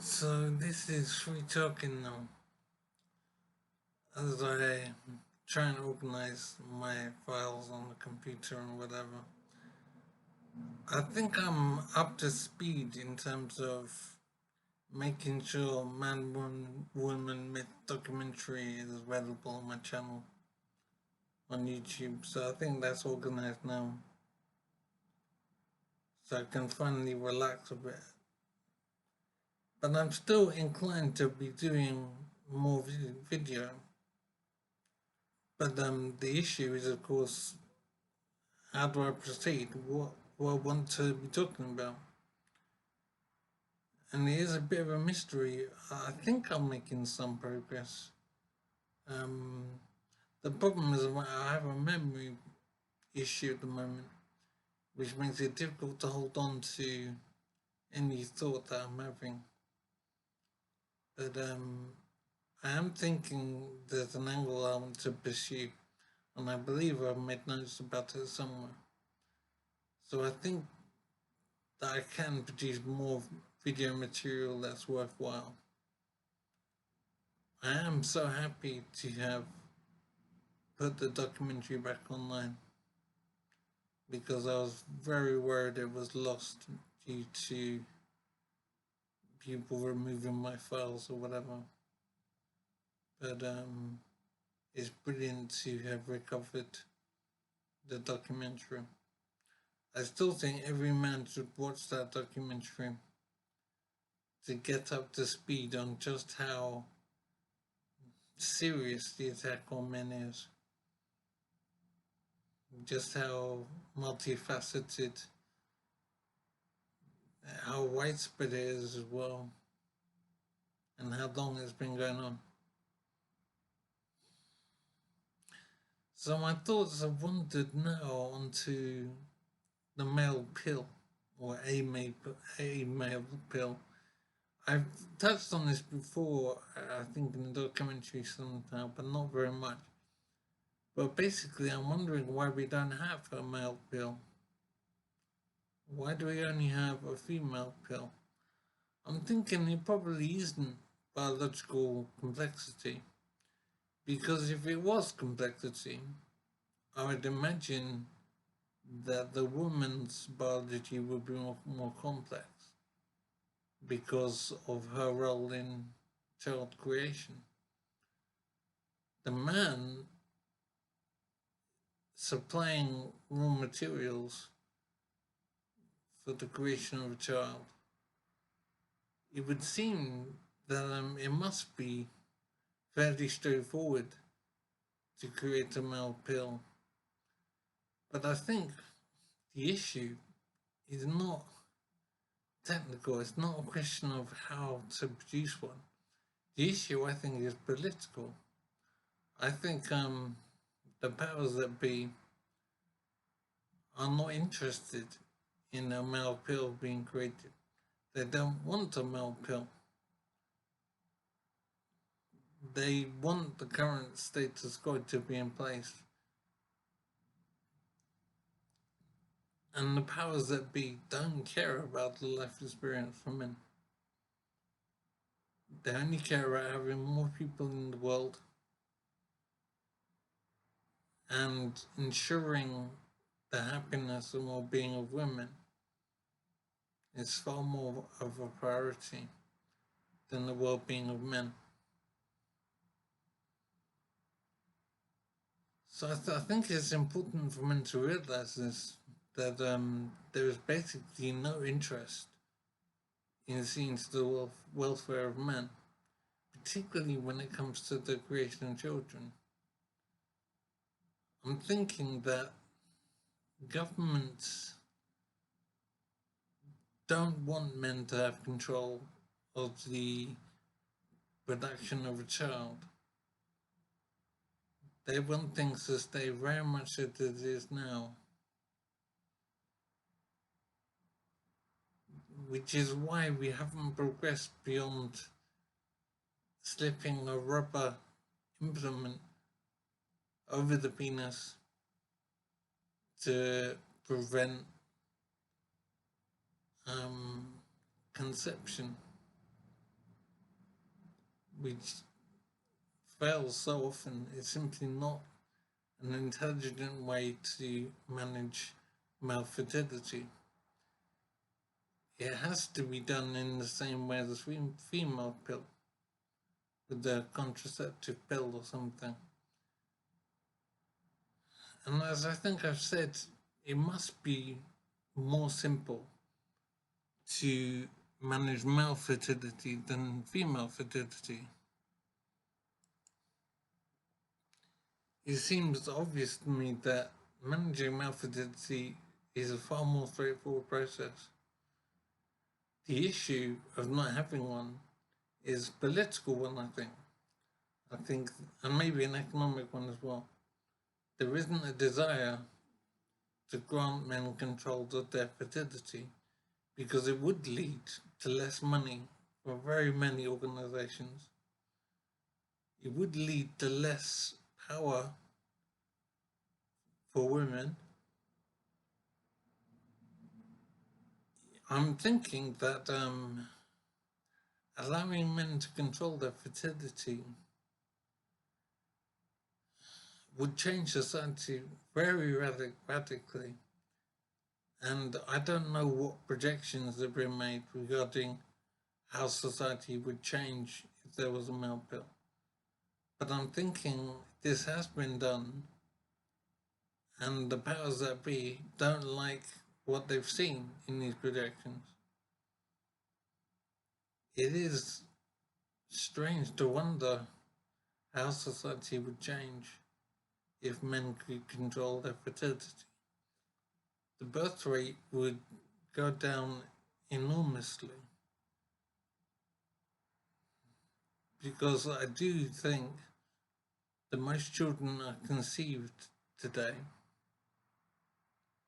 So this is free talking now. As I try and organize my files on the computer and whatever. I think I'm up to speed in terms of making sure Man Woman Myth documentary is available on my channel on YouTube. So I think that's organized now. So I can finally relax a bit. But I'm still inclined to be doing more video. But the issue is, of course, how do I proceed? What do I want to be talking about? And it is a bit of a mystery. I think I'm making some progress. Um, the problem is I have a memory issue at the moment, which makes it difficult to hold on to any thought that I'm having. But I am thinking there's an angle I want to pursue, and I believe I've made notes about it somewhere. So I think that I can produce more video material that's worthwhile. I am so happy to have put the documentary back online because I was very worried it was lost due to people removing my files or whatever. But it's brilliant to have recovered the documentary. I still think every man should watch that documentary to get up to speed on just how serious the attack on men is, just how multifaceted, how widespread it is as well, and how long it's been going on. So my thoughts have wandered now onto the male pill, or a male pill. I've touched on this before, I think in the documentary sometime, but not very much. But basically, I'm wondering why we don't have a male pill. Why do we only have a female pill? I'm thinking it probably isn't biological complexity. Because if it was complexity, I would imagine that the woman's biology would be more complex because of her role in child creation. The man supplying raw materials for the creation of a child, it would seem that it must be fairly straightforward to create a male pill. But I think the issue is not technical, it's not a question of how to produce one. The issue, I think, is political. I think the powers that be are not interested in a male pill being created. They don't want a male pill. They want the current status quo to be in place. And the powers that be don't care about the life experience for men. They only care about having more people in the world and ensuring the happiness and well-being of women is far more of a priority than the well-being of men. So I think it's important for men to realize this, that there is basically no interest in seeing to the welfare of men, particularly when it comes to the creation of children. I'm thinking that governments don't want men to have control of the production of a child. They want things to stay very much as it is now. Which is why we haven't progressed beyond slipping a rubber implement over the penis to prevent conception. which fails so often, is simply not an intelligent way to manage male fertility. It has to be done in the same way as a female pill, with a contraceptive pill or something. And as I think I've said, it must be more simple to manage male fertility than female fertility. It seems obvious to me that managing male fertility is a far more straightforward process. The issue of not having one is a political one, I think. And maybe an economic one as well. There isn't a desire to grant men control of their fertility because it would lead to less money for very many organizations. It would lead to less power for women. I'm thinking that allowing men to control their fertility would change society very radically. And I don't know what projections have been made regarding how society would change if there was a male pill. But I'm thinking this has been done, and the powers that be don't like what they've seen in these projections. It is strange to wonder how society would change if men could control their fertility. The birth rate would go down enormously, because I do think that most children are conceived today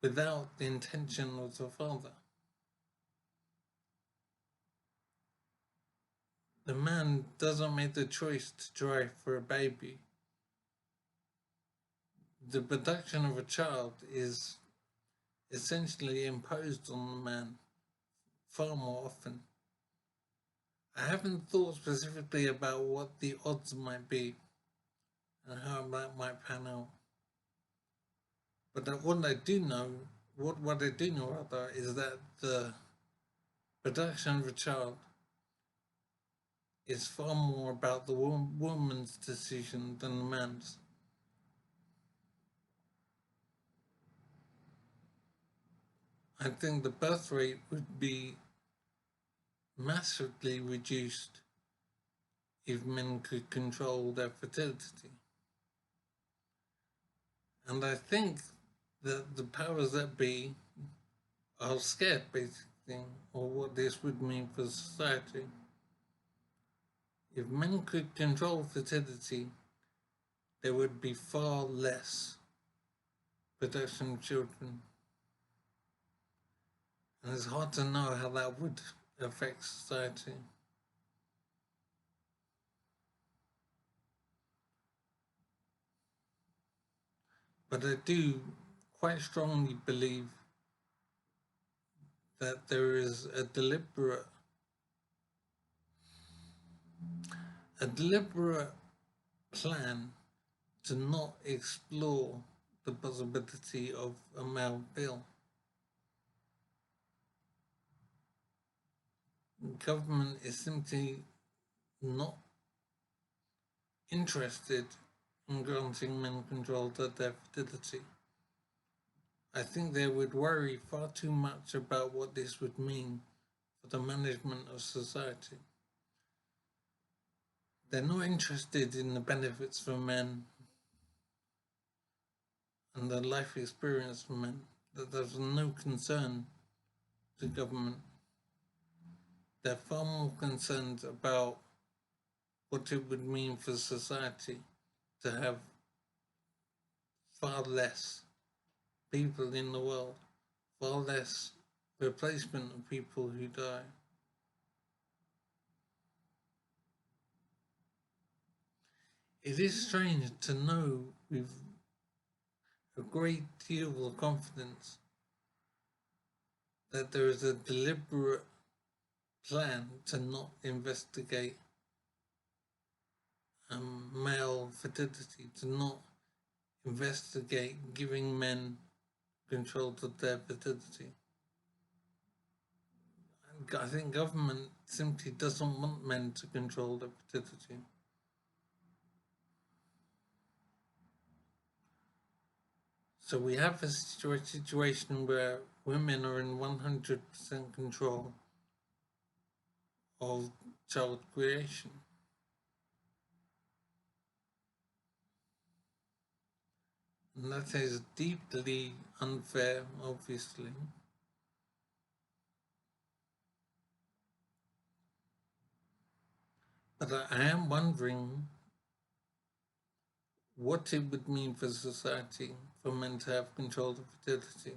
without the intention of the father. The man doesn't make the choice to try for a baby. The production of a child is essentially imposed on the man far more often. I haven't thought specifically about what the odds might be and how that might pan out. But what I do know rather, is that the production of a child is far more about the woman's decision than the man's. I think the birth rate would be massively reduced if men could control their fertility. And I think that the powers that be are scared, basically, of what this would mean for society. If men could control fertility, there would be far less production of children. And it's hard to know how that would affect society. But I do quite strongly believe that there is a deliberate plan to not explore the possibility of a male pill. The government is simply not interested in granting men control of their fertility. I think they would worry far too much about what this would mean for the management of society. They're not interested in the benefits for men and the life experience for men. That there's no concern to government. They're far more concerned about what it would mean for society to have far less people in the world, far less replacement of people who die. It is strange to know with a great deal of confidence that there is a deliberate plan to not investigate male fertility, to not investigate giving men control of their fertility. I think government simply doesn't want men to control their fertility. So we have a situation where women are in 100% control of child creation. And that is deeply unfair, obviously. But I am wondering what it would mean for society for men to have control of fertility.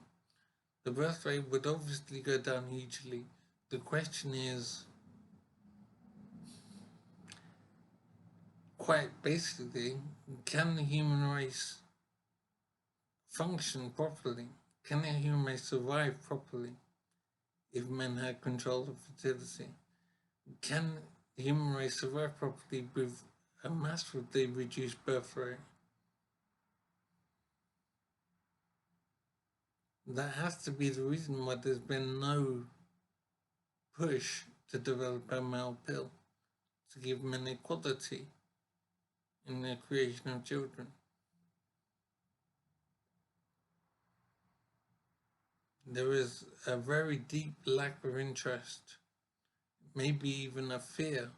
The birth rate would obviously go down hugely. The question is, quite basically, can the human race function properly? Can the human race survive properly if men had control of fertility? Can the human race survive properly with a massively reduced birth rate? That has to be the reason why there's been no push to develop a male pill to give men equality in the creation of children. There is a very deep lack of interest, maybe even a fear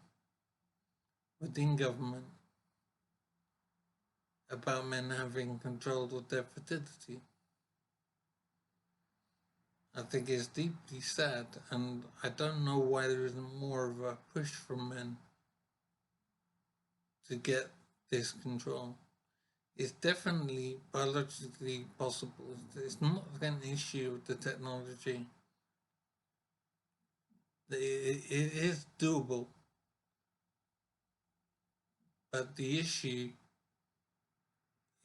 within government about men having control of their fertility. I think it's deeply sad, and I don't know why there isn't more of a push from men to get this control. It's definitely biologically possible. It's not an issue of the technology. It is doable. But the issue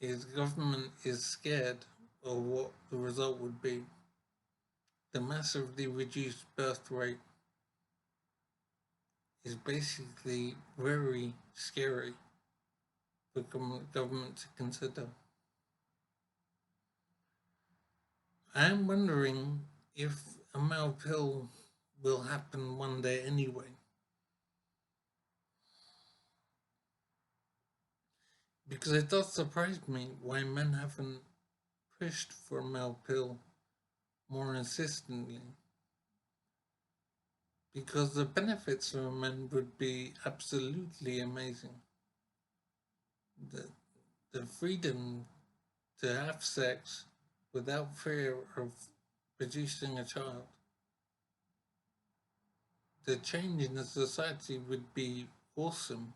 is government is scared of what the result would be. The massively reduced birth rate is basically very scary for government to consider. I'm wondering if a male pill will happen one day anyway. Because it does surprise me why men haven't pushed for a male pill more insistently. Because the benefits for men would be absolutely amazing. The freedom to have sex without fear of producing a child. The change in the society would be awesome.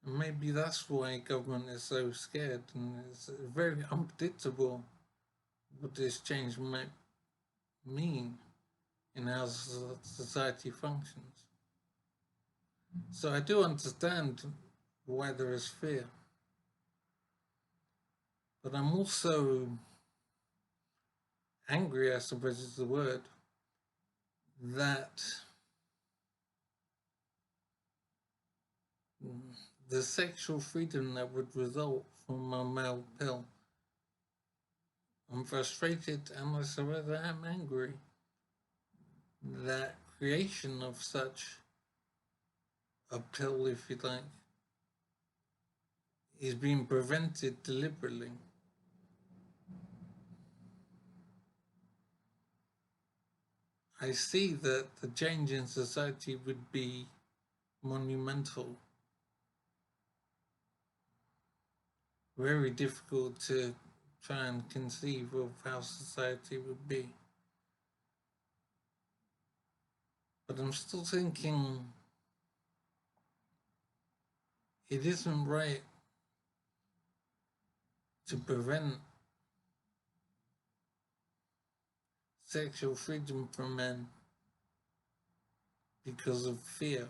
And maybe that's why government is so scared, and it's very unpredictable what this change might mean in how society functions. So I do understand why there is fear. But I'm also angry, I suppose is the word, that the sexual freedom that would result from a male pill. I'm frustrated and I suppose I am angry that creation of such a pill, if you like, is being prevented deliberately. I see that the change in society would be monumental, very difficult to try and conceive of how society would be. But I'm still thinking it isn't right to prevent sexual freedom from men because of fear.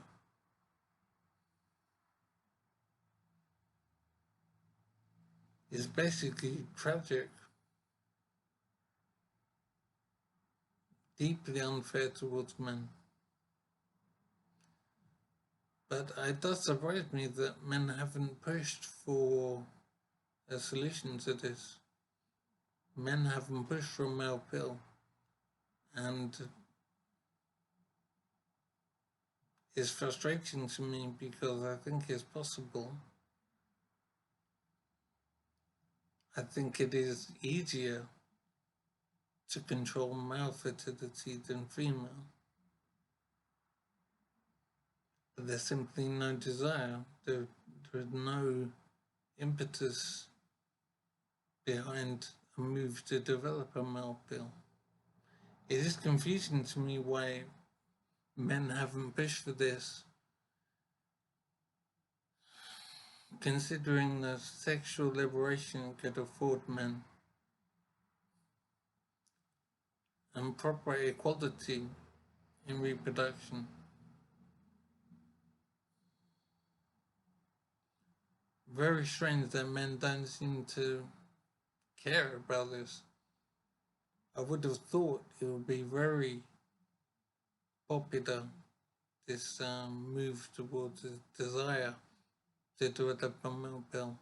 It's basically tragic, deeply unfair towards men. But it does surprise me that men haven't pushed for a solution to this. Men haven't pushed for a male pill, and it's frustrating to me because I think it's possible. I think it is easier to control male fertility than female. But there's simply no desire. There is no impetus behind a move to develop a male pill. It is confusing to me why men haven't pushed for this, considering the sexual liberation it could afford men and proper equality in reproduction. Very strange that men don't seem to care about this. I would have thought it would be very popular, this move towards a desire to develop a male pill.